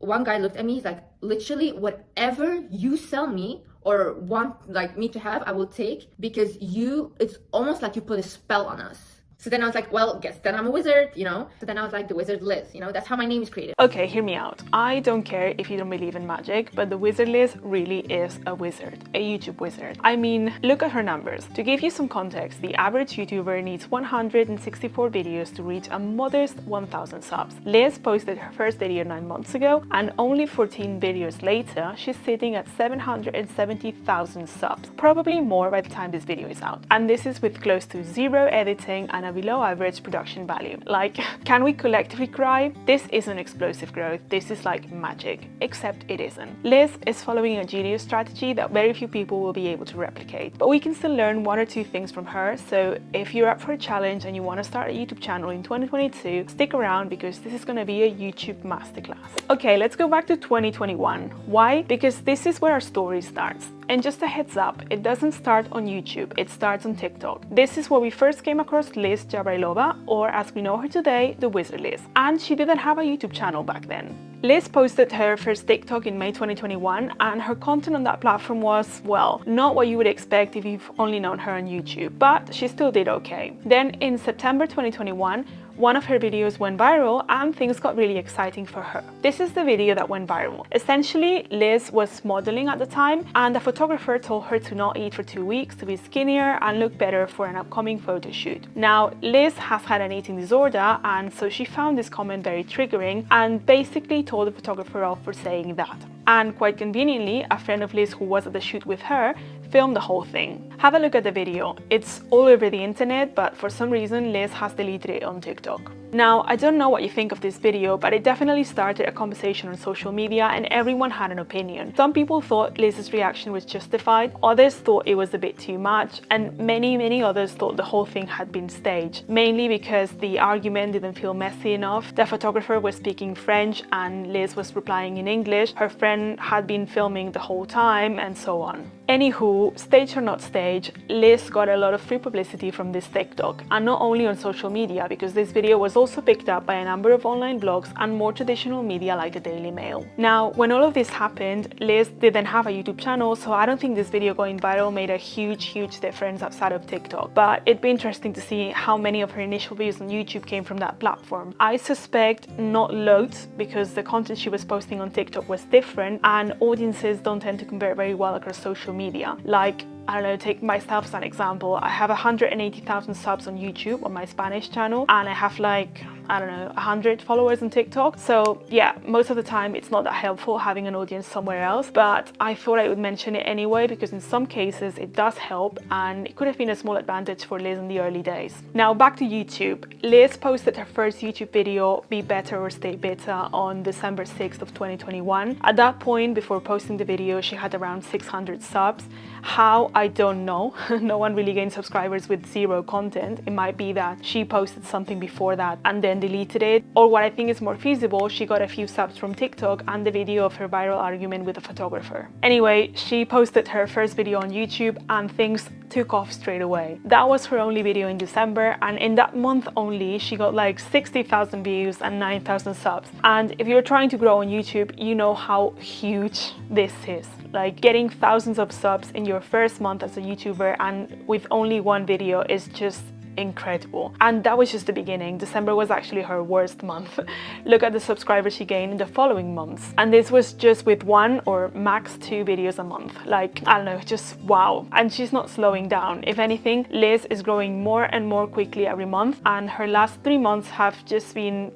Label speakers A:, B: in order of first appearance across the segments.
A: one guy looked at me, he's like, literally whatever you sell me or want like me to have, I will take, because it's almost like you put a spell on us. So then I was like, well, guess then I'm a wizard, you know? So then I was like, Thewizardliz, you know? That's how my name is created.
B: Okay, hear me out. I don't care if you don't believe in magic, but Thewizardliz really is a wizard, a YouTube wizard. I mean, look at her numbers. To give you some context, the average YouTuber needs 164 videos to reach a modest 1,000 subs. Liz posted her first video 9 months ago, and only 14 videos later, she's sitting at 770,000 subs. Probably more by the time this video is out. And this is with close to zero editing and a below average production value. Like, can we collectively cry? This isn't explosive growth, this is like magic, except it isn't. Liz is following a genius strategy that very few people will be able to replicate, but we can still learn 1 or 2 things from her. So if you're up for a challenge and you want to start a YouTube channel in 2022, stick around because this is going to be a YouTube masterclass. Okay, let's go back to 2021. Why? Because this is where our story starts. And just a heads up, it doesn't start on YouTube, it starts on TikTok. This is where we first came across Liz Jabrailova, or as we know her today, Thewizardliz. And she didn't have a YouTube channel back then. Liz posted her first TikTok in May 2021, and her content on that platform was, well, not what you would expect if you've only known her on YouTube, but she still did okay. Then in September 2021, one of her videos went viral and things got really exciting for her. This is the video that went viral. Essentially, Liz was modeling at the time and a photographer told her to not eat for 2 weeks to be skinnier and look better for an upcoming photo shoot. Now, Liz has had an eating disorder, and so she found this comment very triggering and basically told the photographer off for saying that. And quite conveniently, a friend of Liz who was at the shoot with her filmed the whole thing. Have a look at the video. It's all over the internet, but for some reason Liz has deleted it on TikTok. Now, I don't know what you think of this video, but it definitely started a conversation on social media and everyone had an opinion. Some people thought Liz's reaction was justified, others thought it was a bit too much, and many others thought the whole thing had been staged, mainly because the argument didn't feel messy enough. The photographer was speaking French and Liz was replying in English, her friend had been filming the whole time, and so on. Anywho, stage or not stage, Liz got a lot of free publicity from this TikTok, and not only on social media, because this video was also picked up by a number of online blogs and more traditional media like the Daily Mail. Now, when all of this happened, Liz didn't have a YouTube channel, so I don't think this video going viral made a huge difference outside of TikTok, but it'd be interesting to see how many of her initial views on YouTube came from that platform. I suspect not loads, because the content she was posting on TikTok was different, and audiences don't tend to convert very well across social media. Like, I don't know, take myself as an example. I have 180,000 subs on YouTube on my Spanish channel, and I have like, I don't know, 100 followers on TikTok. So yeah, most of the time it's not that helpful having an audience somewhere else, but I thought I would mention it anyway because in some cases it does help, and it could have been a small advantage for Liz in the early days. Now back to YouTube. Liz posted her first YouTube video, Be Better or Stay Bitter, on December 6th of 2021. At that point, before posting the video, she had around 600 subs. How? I don't know. No one really gains subscribers with 0 content. It might be that she posted something before that and then deleted it, or what I think is more feasible, she got a few subs from TikTok and the video of her viral argument with a photographer. Anyway, she posted her first video on YouTube and things took off straight away. That was her only video in December, and in that month only she got like 60,000 views and 9,000 subs. And if you're trying to grow on YouTube, you know how huge this is. Like, getting thousands of subs in your first month as a YouTuber and with only 1 video is just incredible. And that was just the beginning. December was actually her worst month. Look at the subscribers she gained in the following months, and this was just with 1 or max 2 videos a month. Like, I don't know, just wow. And she's not slowing down. If anything, Liz is growing more and more quickly every month, and her last 3 months have just been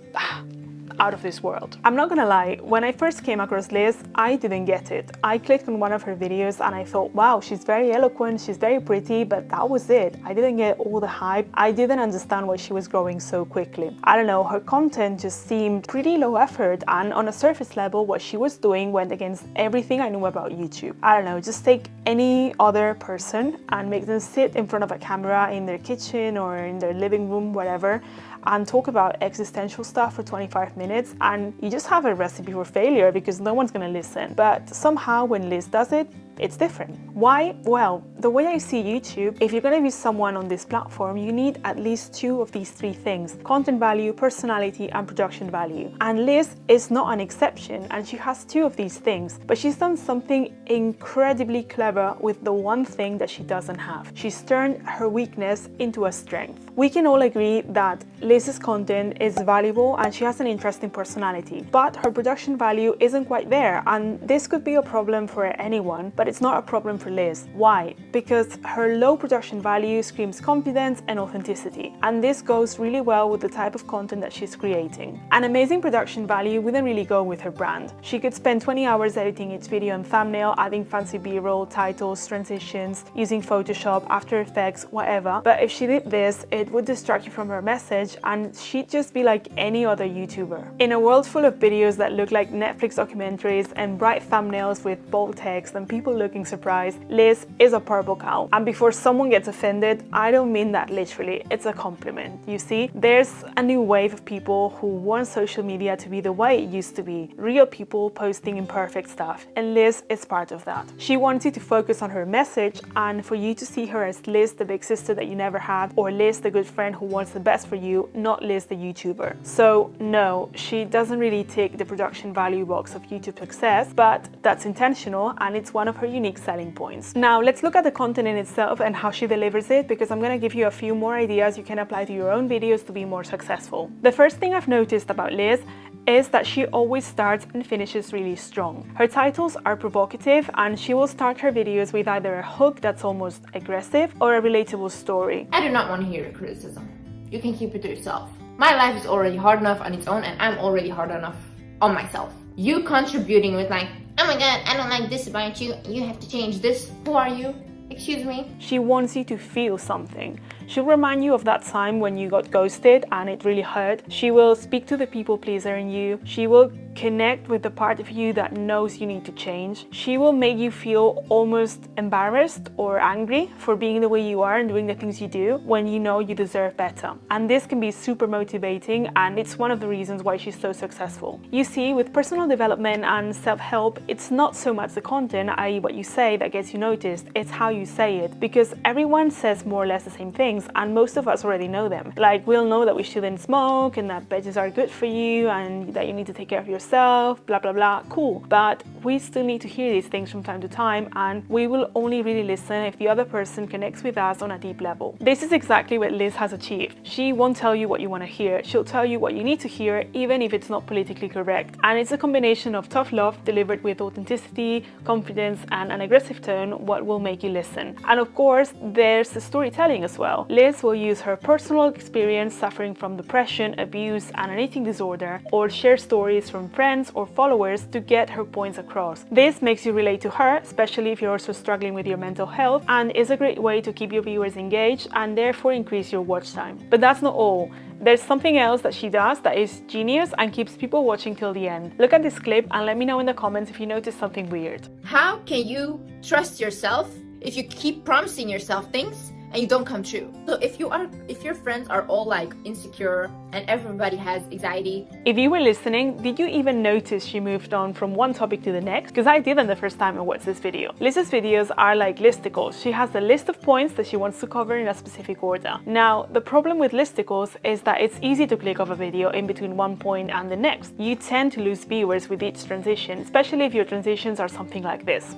B: out of this world. I'm not gonna lie, when I first came across Liz, I didn't get it. I clicked on one of her videos and I thought, wow, she's very eloquent, she's very pretty, but that was it. I didn't get all the hype. I didn't understand why she was growing so quickly. I don't know, her content just seemed pretty low effort, and on a surface level, what she was doing went against everything I knew about YouTube. I don't know, just take any other person and make them sit in front of a camera in their kitchen or in their living room, whatever, and talk about existential stuff for 25 minutes, and you just have a recipe for failure because no one's gonna listen. But somehow when Liz does it, it's different. Why? Well, the way I see YouTube, if you're gonna be someone on this platform, you need at least 2 of these 3 things: content value, personality, and production value. And Liz is not an exception, and she has 2 of these things, but she's done something incredibly clever with the one thing that she doesn't have. She's turned her weakness into a strength. We can all agree that Liz's content is valuable and she has an interesting personality, but her production value isn't quite there, and this could be a problem for anyone, but it's not a problem for Liz. Why? Because her low production value screams confidence and authenticity, and this goes really well with the type of content that she's creating. An amazing production value wouldn't really go with her brand. She could spend 20 hours editing each video and thumbnail, adding fancy b-roll, titles, transitions, using Photoshop, After Effects, whatever, but if she did this, it would distract you from her message and she'd just be like any other YouTuber. In a world full of videos that look like Netflix documentaries and bright thumbnails with bold text and people looking surprised, Liz is a purple cow. And before someone gets offended, I don't mean that literally, it's a compliment. You see, there's a new wave of people who want social media to be the way it used to be, real people posting imperfect stuff, and Liz is part of that. She wants you to focus on her message and for you to see her as Liz, the big sister that you never had, or Liz, the good friend who wants the best for you, not Liz, the YouTuber. So no, she doesn't really tick the production value box of YouTube success, but that's intentional and it's one of her unique selling points. Now let's look at the content in itself and how she delivers it, because I'm going to give you a few more ideas you can apply to your own videos to be more successful. The first thing I've noticed about Liz is that she always starts and finishes really strong. Her titles are provocative and she will start her videos with either a hook that's almost aggressive or a relatable story.
A: I do not want to hear your criticism. You can keep it to yourself. My life is already hard enough on its own and I'm already hard enough on myself. You contributing with like, oh my god, I don't like this about you, you have to change this. Who are you? Excuse me?
B: She wants you to feel something. She'll remind you of that time when you got ghosted and it really hurt. She will speak to the people pleaser in you. She will connect with the part of you that knows you need to change. She will make you feel almost embarrassed or angry for being the way you are and doing the things you do when you know you deserve better. And this can be super motivating, and it's one of the reasons why she's so successful. You see, with personal development and self-help, it's not so much the content, i.e. what you say, that gets you noticed, it's how you say it, because everyone says more or less the same things and most of us already know them. Like, we'll know that we shouldn't smoke and that veggies are good for you and that you need to take care of yourself, blah blah blah, cool. But we still need to hear these things from time to time, and we will only really listen if the other person connects with us on a deep level. This is exactly what Liz has achieved. She won't tell you what you want to hear, she'll tell you what you need to hear even if it's not politically correct. And it's a combination of tough love delivered with authenticity, confidence and an aggressive tone what will make you listen. And of course there's the storytelling as well. Liz will use her personal experience suffering from depression, abuse and an eating disorder, or share stories from friends or followers to get her points across. This makes you relate to her, especially if you're also struggling with your mental health, and is a great way to keep your viewers engaged and therefore increase your watch time. But that's not all. There's something else that she does that is genius and keeps people watching till the end. Look at this clip and let me know in the comments if you notice something weird.
A: How can you trust yourself if you keep promising yourself things and you don't come true? So if your friends are all like insecure and everybody has anxiety.
B: If you were listening, did you even notice she moved on from one topic to the next? Because I didn't the first time I watched this video. Liz's videos are like listicles. She has a list of points that she wants to cover in a specific order. Now, the problem with listicles is that it's easy to click off a video in between one point and the next. You tend to lose viewers with each transition, especially if your transitions are something like this.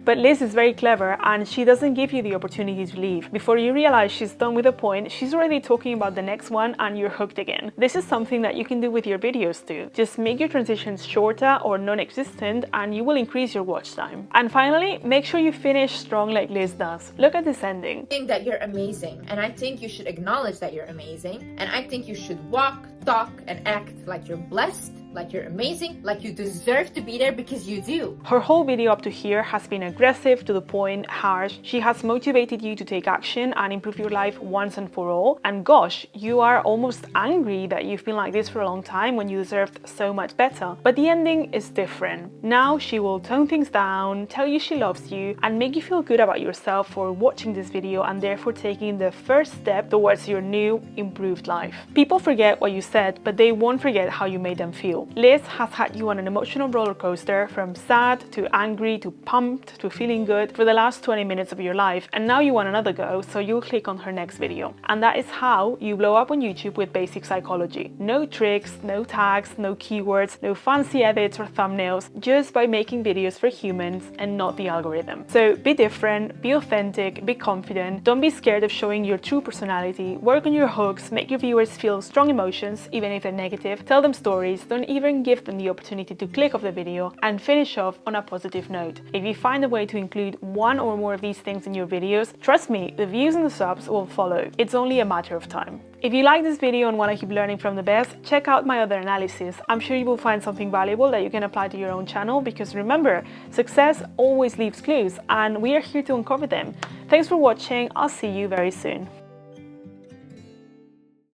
B: But Liz is very clever and she doesn't give you the opportunity to leave. Before you realize she's done with a point, she's already talking about the next one and you're hooked again. This is something that you can do with your videos too. Just make your transitions shorter or non-existent and you will increase your watch time. And finally, make sure you finish strong like Liz does. Look at this ending.
A: I think that you're amazing, and I think you should acknowledge that you're amazing, and I think you should walk, talk and act like you're blessed, like you're amazing, like you deserve to be there because you do.
B: Her whole video up to here has been aggressive, to the point, harsh. She has motivated you to take action and improve your life once and for all. And gosh, you are almost angry that you've been like this for a long time when you deserved so much better. But the ending is different. Now she will tone things down, tell you she loves you and make you feel good about yourself for watching this video and therefore taking the first step towards your new, improved life. People forget what you said, but they won't forget how you made them feel. video. Liz has had you on an emotional roller coaster from sad to angry to pumped to feeling good for the last 20 minutes of your life, and now you want another go, so you'll click on her next video. And that is how you blow up on YouTube with basic psychology. No tricks, no tags, no keywords, no fancy edits or thumbnails, just by making videos for humans and not the algorithm. So be different, be authentic, be confident, don't be scared of showing your true personality, work on your hooks, make your viewers feel strong emotions, even if they're negative, tell them stories, don't even give them the opportunity to click off the video, and finish off on a positive note. If you find a way to include one or more of these things in your videos, trust me, the views and the subs will follow. It's only a matter of time. If you like this video and want to keep learning from the best, check out my other analysis. I'm sure you will find something valuable that you can apply to your own channel, because remember, success always leaves clues and we are here to uncover them. Thanks for watching. I'll see you very soon.